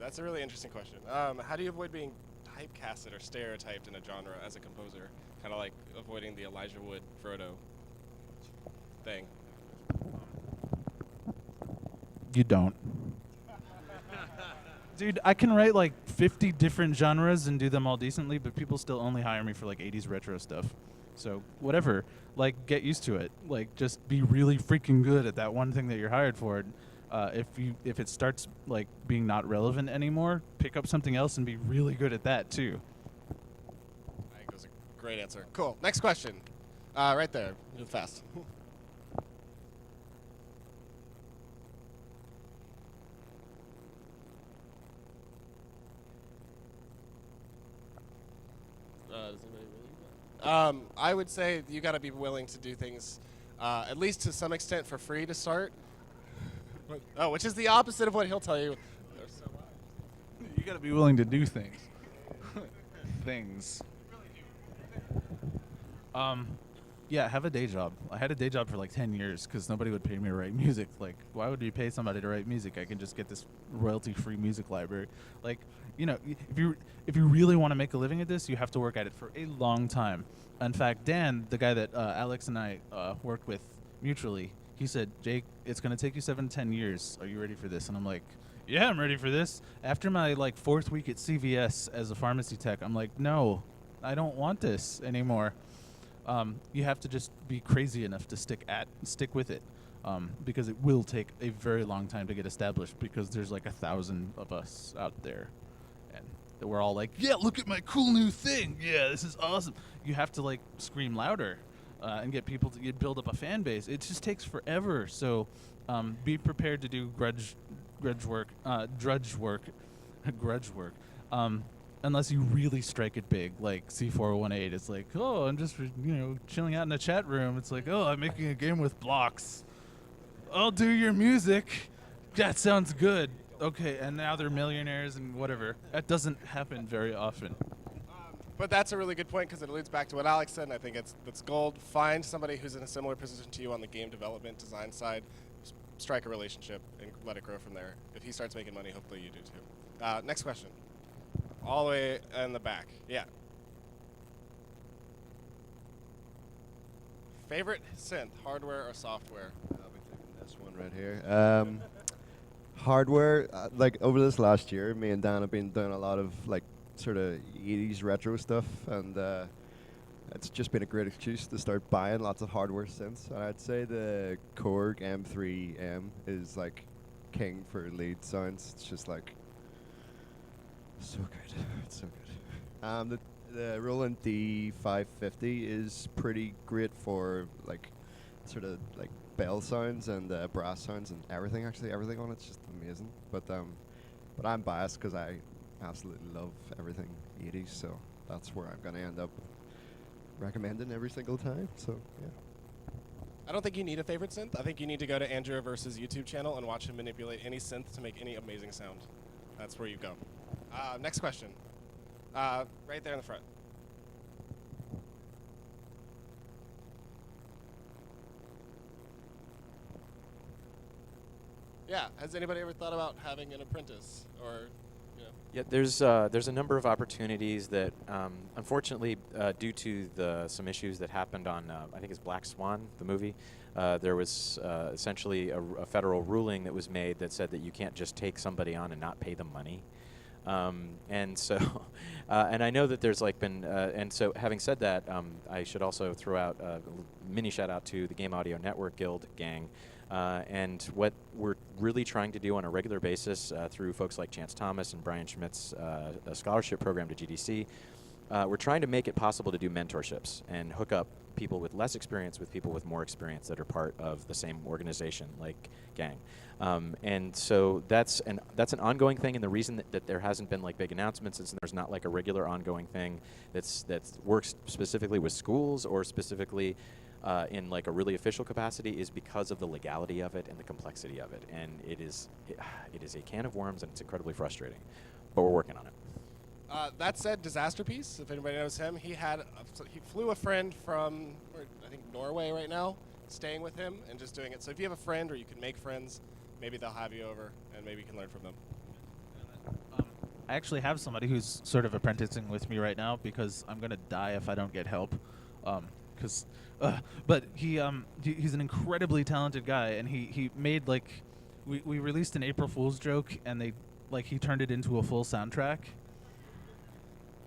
S1: That's a really interesting question. How do you avoid being typecasted or stereotyped in a genre as a composer? Kind of like avoiding the Elijah Wood Frodo thing.
S5: You don't. Dude, I can write like 50 different genres and do them all decently, but people still only hire me for like 80s retro stuff. So whatever, like get used to it. Like just be really freaking good at that one thing that you're hired for. If it starts like being not relevant anymore, pick up something else and be really good at that too.
S1: I think that was a great answer. Cool. Next question. Right there. Move fast. Does anybody really? I would say you got to be willing to do things, at least to some extent, for free to start. Oh, which is the opposite of what he'll tell you.
S5: You got to be willing to do things. Things. Yeah, have a day job. I had a day job for like 10 years because nobody would pay me to write music. Like, why would you pay somebody to write music? I can just get this royalty-free music library. Like, you know, if you really want to make a living at this, you have to work at it for a long time. In fact, Dan, the guy that Alex and I worked with mutually, he said, Jake, it's going to take you 7 to 10 years. Are you ready for this? And I'm like, yeah, I'm ready for this. After my like 4th week at CVS as a pharmacy tech, I'm like, no, I don't want this anymore. You have to just be crazy enough to stick with it, because it will take a very long time to get established because there's like 1,000 of us out there, and we're all like, yeah, look at my cool new thing. Yeah, this is awesome. You have to like scream louder and get people to build up a fan base. It just takes forever. So be prepared to do drudge work. Unless you really strike it big, like C418. It's like, oh, I'm just, chilling out in a chat room. It's like, oh, I'm making a game with blocks. I'll do your music. That sounds good. Okay, and now they're millionaires and whatever. That doesn't happen very often.
S1: But that's a really good point because it alludes back to what Alex said, and I think it's gold. Find somebody who's in a similar position to you on the game development design side. Strike a relationship and let it grow from there. If he starts making money, hopefully you do too. Next question. All the way in the back. Yeah. Favorite synth, hardware or software?
S4: I'll be taking this one right here. Hardware, like over this last year, me and Dan have been doing a lot of like sort of 80s retro stuff, and it's just been a great excuse to start buying lots of hardware synths. And I'd say the Korg M3M is like king for lead sounds. It's just like so good. It's so good. The Roland D550 is pretty great for like sort of like bell sounds and brass sounds and everything. Actually, everything on it's just amazing. But I'm biased because I absolutely love everything 80s. So that's where I'm gonna end up recommending every single time. So yeah.
S1: I don't think you need a favorite synth. I think you need to go to Andrew Versus YouTube channel and watch him manipulate any synth to make any amazing sound. That's where you go. Next question. Right there in the front. Yeah, has anybody ever thought about having an apprentice or,
S3: Yeah, there's a number of opportunities that, unfortunately, due to some issues that happened on, I think it's Black Swan, the movie, there was essentially a federal ruling that was made that said that you can't just take somebody on and not pay them money. And so, and I know that there's like been, and so having said that, I should also throw out a mini shout out to the Game Audio Network Guild gang. And what we're really trying to do on a regular basis through folks like Chance Thomas and Brian Schmidt's scholarship program to GDC we're trying to make it possible to do mentorships and hook up people with less experience with people with more experience that are part of the same organization, like gang. And so that's an ongoing thing, and the reason that there hasn't been like big announcements is there's not like a regular ongoing thing that works specifically with schools or specifically in like a really official capacity is because of the legality of it and the complexity of it. And it is a can of worms, and it's incredibly frustrating, but we're working on it.
S1: That said, Disaster Piece, if anybody knows him, he flew a friend from, I think, Norway right now, staying with him and just doing it. So if you have a friend or you can make friends, maybe they'll have you over and maybe you can learn from them.
S5: I actually have somebody who's sort of apprenticing with me right now because I'm gonna die if I don't get help. But he's an incredibly talented guy, and he made like we released an April Fool's joke, and he turned it into a full soundtrack.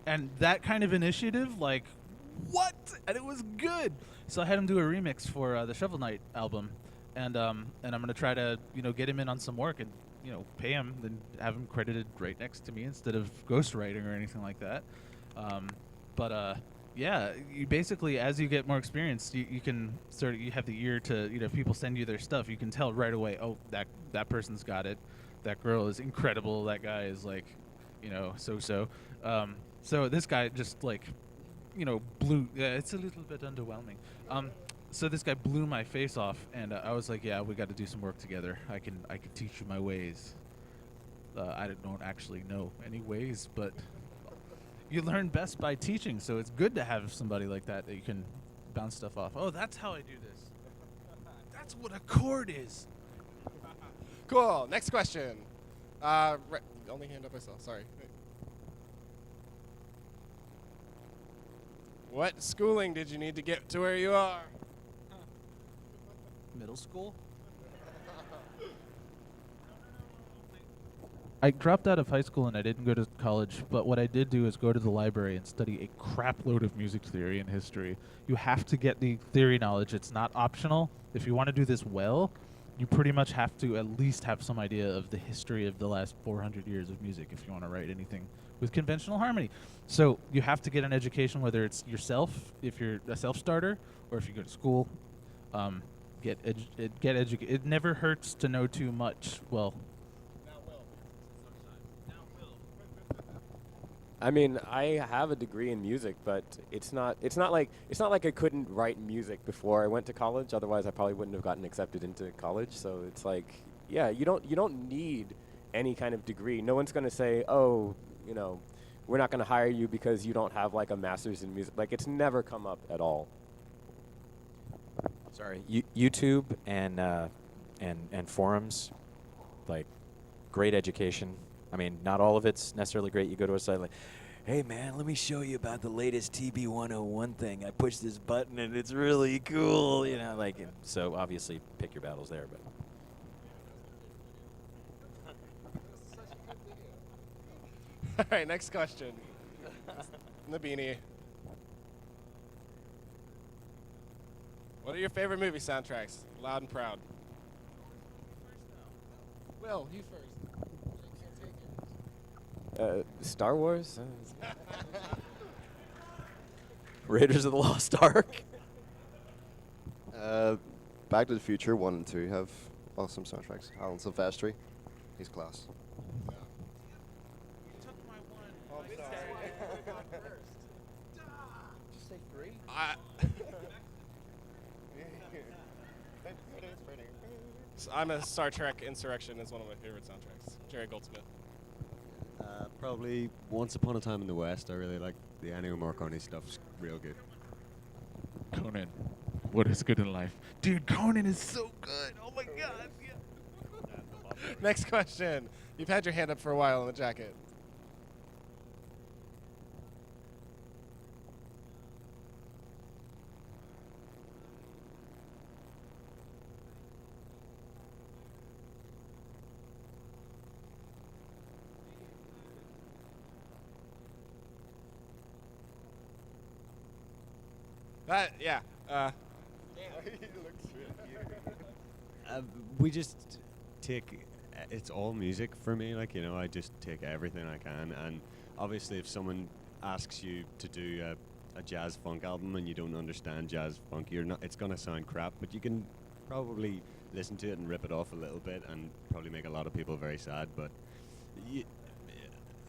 S5: And that kind of initiative, like, what? And it was good. So I had him do a remix for the Shovel Knight album, and I'm gonna try to get him in on some work and pay him, then have him credited right next to me instead of ghostwriting or anything like that. Yeah, you basically, as you get more experience, you can you have the ear to if people send you their stuff, you can tell right away. Oh, that person's got it. That girl is incredible. That guy is like, so. So this guy just blew. It's a little bit underwhelming. So this guy blew my face off, and I was like, yeah, we got to do some work together. I can teach you my ways. I don't actually know any ways, but you learn best by teaching. So it's good to have somebody like that you can bounce stuff off. Oh, that's how I do this. That's what a chord is.
S1: Cool. Next question. Only hand up I saw. Sorry. What schooling did you need to get to where you are?
S5: Middle school? I dropped out of high school and I didn't go to college, but what I did do is go to the library and study a crap load of music theory and history. You have to get the theory knowledge. It's not optional. If you want to do this well, you pretty much have to at least have some idea of the history of the last 400 years of music if you want to write anything with conventional harmony. So you have to get an education, whether it's yourself, if you're a self-starter, or if you go to school. Get educated. It never hurts to know too much. Well,
S2: I mean, I have a degree in music, but it's not like I couldn't write music before I went to college. Otherwise, I probably wouldn't have gotten accepted into college. So it's like, yeah, you don't need any kind of degree. No one's going to say, oh, we're not going to hire you because you don't have like a master's in music. Like, it's never come up at all.
S3: Sorry, YouTube and forums, like, great education. I mean, not all of it's necessarily great. You go to a site like, hey man, let me show you about the latest TB101 thing. I push this button and it's really cool, so obviously pick your battles there, but.
S1: All right, next question. The beanie. What are your favorite movie soundtracks? Loud and proud. Will, you first.
S2: Star Wars?
S3: Raiders of the Lost Ark.
S4: Back to the Future 1 and 2 have awesome soundtracks. Alan Silvestri, he's class.
S1: Just say three. I'm a Star Trek Insurrection is one of my favorite soundtracks. Jerry Goldsmith.
S7: Probably Once Upon a Time in the West. I really like the Ennio Morricone stuff. It's real good.
S5: Conan. What is good in life? Dude, Conan is so good. Oh my god. Yeah.
S1: Next question. You've had your hand up for a while in the jacket. Yeah.
S7: We just take, it's all music for me. Like, I just take everything I can. And obviously if someone asks you to do a jazz funk album and you don't understand jazz funk, it's gonna sound crap, but you can probably listen to it and rip it off a little bit and probably make a lot of people very sad. But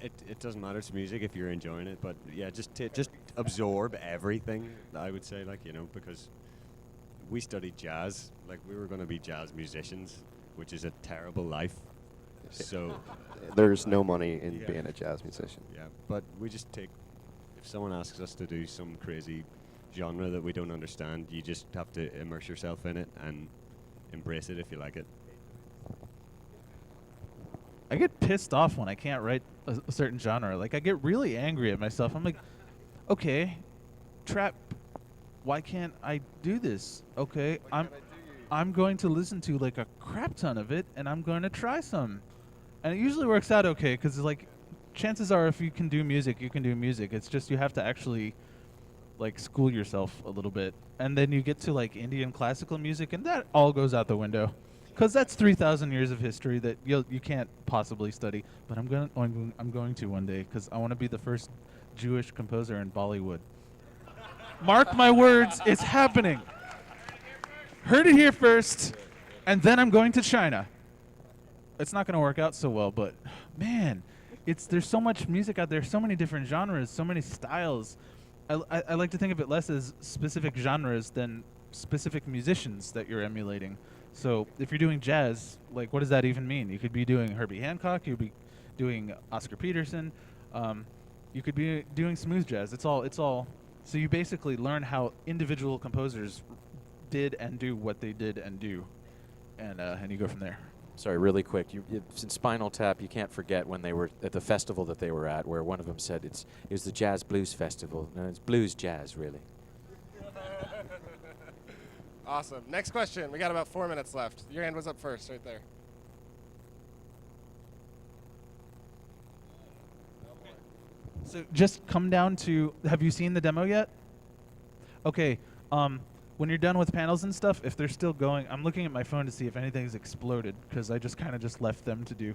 S7: it doesn't matter. It's music if you're enjoying it. But yeah, just absorb everything. I would say, like, because we studied jazz, like we were going to be jazz musicians, which is a terrible life. So
S4: There's no money in being a jazz musician.
S7: yeah, but we just take. If someone asks us to do some crazy genre that we don't understand, you just have to immerse yourself in it and embrace it if you like it.
S5: I get pissed off when I can't write a certain genre. Like, I get really angry at myself. I'm like, okay, trap, why can't I do this? Okay, I'm going to listen to like a crap ton of it, and I'm going to try some. And it usually works out okay, because like, chances are if you can do music, you can do music. It's just you have to actually like school yourself a little bit. And then you get to like Indian classical music, and that all goes out the window. Because that's 3,000 years of history that you can't possibly study. But I'm going to one day, because I want to be the first Jewish composer in Bollywood. Mark my words, it's happening. Heard it here first, and then I'm going to China. It's not going to work out so well, but man, there's so much music out there, so many different genres, so many styles. I like to think of it less as specific genres than specific musicians that you're emulating. So if you're doing jazz, like, what does that even mean? You could be doing Herbie Hancock, you could be doing Oscar Peterson, you could be doing smooth jazz. It's all. So you basically learn how individual composers did and do what they did and do, and you go from there.
S3: Sorry, really quick. In Spinal Tap, you can't forget when they were at the festival that they were at, where one of them said it was the Jazz Blues Festival. No, it's blues jazz, really.
S1: Awesome. Next question. We got about 4 minutes left. Your hand was up first, right there.
S5: So just come down to, have you seen the demo yet? Okay. When you're done with panels and stuff, if they're still going, I'm looking at my phone to see if anything's exploded, because I just kind of just left them to do.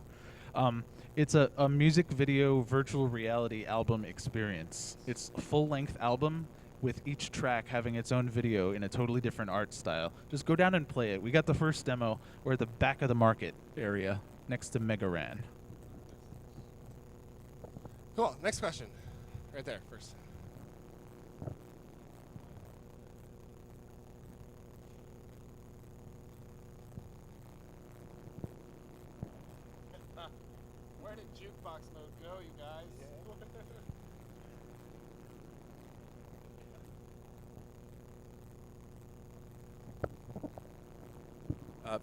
S5: It's a music video virtual reality album experience. It's a full-length album with each track having its own video in a totally different art style. Just go down and play it. We got the first demo. We're at the back of the market area next to Mega Ran.
S1: Cool. Next question. Right there first. Where did jukebox mode go, you guys?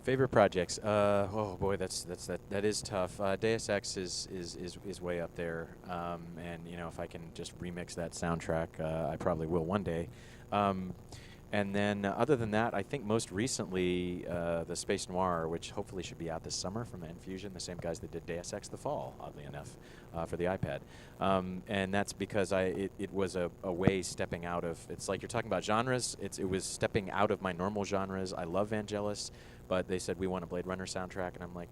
S3: Favorite projects? Oh boy, that is tough. Deus Ex is way up there, and if I can just remix that soundtrack, I probably will one day. And then other than that, I think most recently the Space Noir, which hopefully should be out this summer from Infusion, the same guys that did Deus Ex: The Fall, oddly enough, for the iPad. And that's because it was a way stepping out of, it's like you're talking about genres, it was stepping out of my normal genres. I love Vangelis, but they said we want a Blade Runner soundtrack, and I'm like,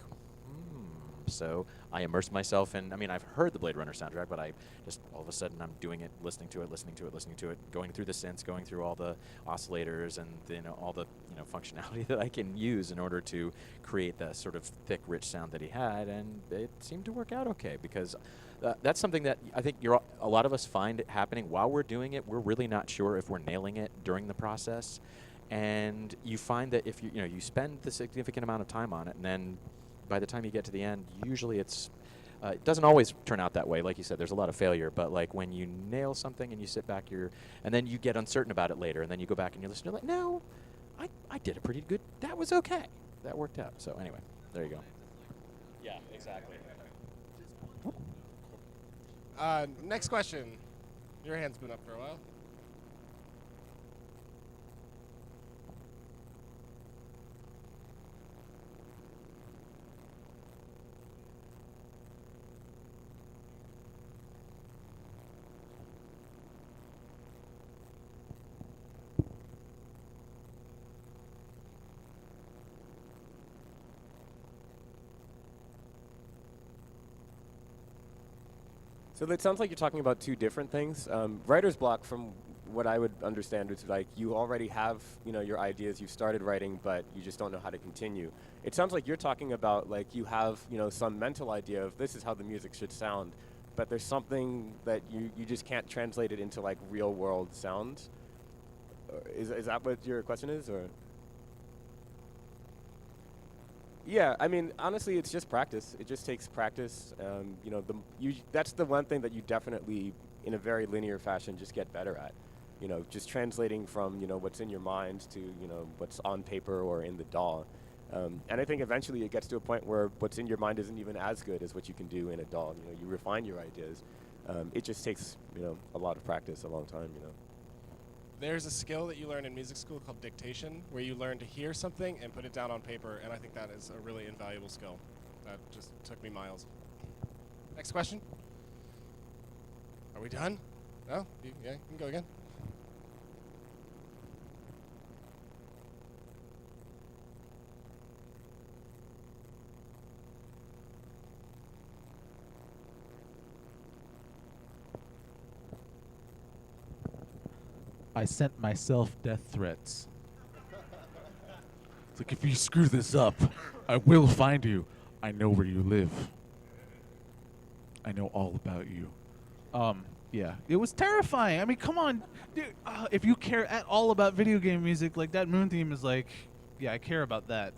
S3: so I immersed myself in, I've heard the Blade Runner soundtrack, but I just, all of a sudden, I'm doing it, listening to it, going through the synths, going through all the oscillators and, all the, functionality that I can use in order to create the sort of thick, rich sound that he had, and it seemed to work out okay, because that's something that I think a lot of us find it happening while we're doing it. We're really not sure if we're nailing it during the process, and you find that if you spend the significant amount of time on it, and then by the time you get to the end, usually it doesn't always turn out that way. Like you said, there's a lot of failure, but like when you nail something and you sit back, and then you get uncertain about it later, and then you go back and you listen, you're like, no, I did a pretty good, that was okay. That worked out. So anyway, there you go. Yeah, exactly.
S1: Next question. Your hand's been up for a while.
S2: So it sounds like you're talking about two different things. Writer's block, from what I would understand, is like you already have, you know, your ideas, you've started writing, but you just don't know how to continue. It sounds like you're talking about like you have, you know, some mental idea of this is how the music should sound, but there's something that you just can't translate it into like real world sounds. Is that what your question is, or? Yeah, I mean, honestly, it's just practice. It just takes practice. You know, that's the one thing that you definitely, in a very linear fashion, just get better at. You know, just translating from, you know, what's in your mind to, you know, what's on paper or in the DAW. And I think eventually it gets to a point where what's in your mind isn't even as good as what you can do in a DAW. You know, you refine your ideas. It just takes, you know, a lot of practice, a long time, you know.
S1: There's a skill that you learn in music school called dictation, where you learn to hear something and put it down on paper, and I think that is a really invaluable skill. That just took me miles. Next question. Are we done? No? Yeah, you can go again.
S5: I sent myself death threats. It's like, if you screw this up, I will find you. I know where you live. I know all about you. Yeah, it was terrifying. I mean, come on, dude. If you care at all about video game music, like that Moon theme is like, yeah, I care about that.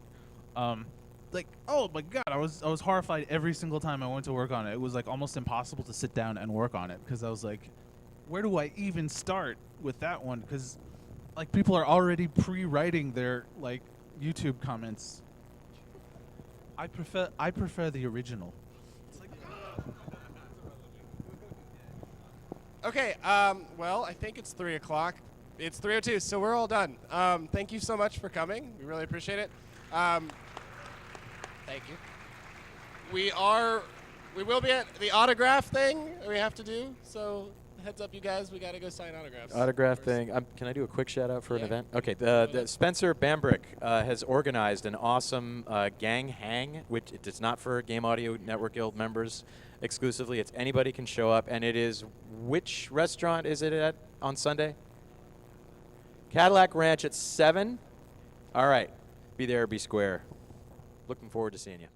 S5: Like, oh my God, I was horrified every single time I went to work on it. It was like almost impossible to sit down and work on it because I was like, where do I even start with that one? Because like people are already pre-writing their like YouTube comments. I prefer the original.
S1: Okay, well, I think it's 3 o'clock. It's 3:02, so we're all done. Thank you so much for coming. We really appreciate it. Thank you. We will be at the autograph thing we have to do, so heads up, you guys, we got to go sign autographs.
S3: Autograph
S1: first.
S3: thing. Can I do a quick shout out for an
S1: Yeah.
S3: event? Okay, the Spencer Bambrick has organized an awesome gang hang, which it's not for Game Audio Network Guild members exclusively. It's anybody can show up, and it is, which restaurant is it at on Sunday? Cadillac Ranch at 7. All right, be there, be square. Looking forward to seeing you.